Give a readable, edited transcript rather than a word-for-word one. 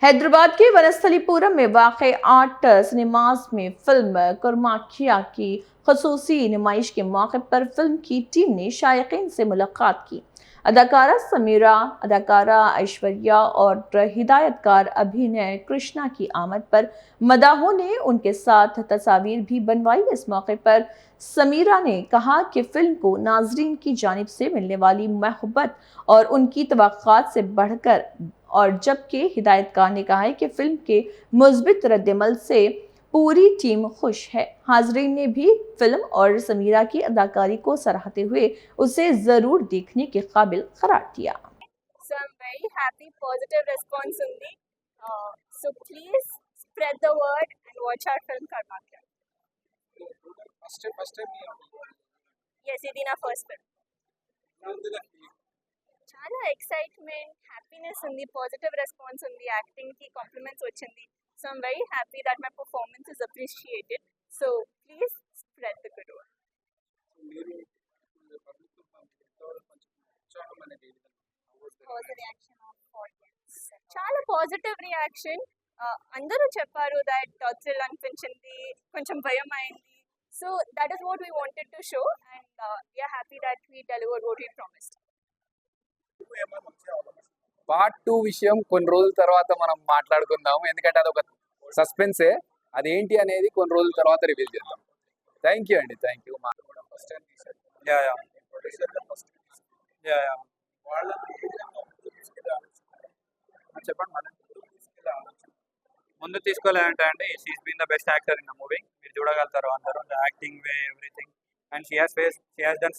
हैदराबाद के वनस्थलीपुरम में वाक़ आर्ट सिनेमाज में फिल्म कुर्माखिया की खसूसी नुमाइश के मौके पर फिल्म की टीम ने शायकीन से मुलाकात की। अदाकारा समीरा, अदाकारा ऐश्वर्या और हिदायतकार अभिनय कृष्णा की आमद पर मदाहों ने उनके साथ तस्वीर भी बनवाई। इस मौके पर समीरा ने कहा कि फिल्म को नाजरीन की जानिब से मिलने वाली मोहब्बत और उनकी तवक्कात से बढ़कर, और जबकि हिदायतकार ने कहा है कि फिल्म के मुस्बित रद्दमल से पूरी टीम खुश है। हाजरीन ने भी फिल्म और समीरा की अदाकारी को सराहते हुए उसे जरूर देखने के काबिल करार दिया। So I'm very happy, positive response ఉంది. So please spread the word and watch our film Karmakya. First time Yes, ఇది నా first film. చాలా ఎక్సైట్మెంట్, హ్యాపీనెస్ ఉంది, పాజిటివ్ రెస్పాన్స్ ఉంది, యాక్టింగ్ కి కాంప్లిమెంట్స్ వచ్చింది. So I'm very happy that my performance is appreciated. So please spread the good word. మీరు public కొంచెం ఉత్సాహం అనేది చాలా పాజిటివ్ రియాక్షన్. అందరూ చెప్పారు దట్ థ్రిల్ అనిపించింది, కొంచెం భయం అయింది. So that is what we wanted to show and we are happy that we delivered what we promised. Part 2 విషయం కొన్ని రోజుల తర్వాత మనం మాట్లాడుకుందాం, ఎందుకంటే అదొక సస్పెన్సే. అదేంటి అనేది కొన్ని రోజుల తర్వాత రివీల్ చేద్దాం. థ్యాంక్ యూ అండి, థ్యాంక్ యూ. ఫస్ట్ టైం తీశారు యా యా ప్రొడ్యూసర్గా ఫస్ట్ యా యా వాళ్ళని చెప్పండి మేడం. ముందు తీసుకోవాలంటే అండి she is been the best actor in the movie. మీరు చూడగలుగుతారు అందరూ the acting way everything. And she has done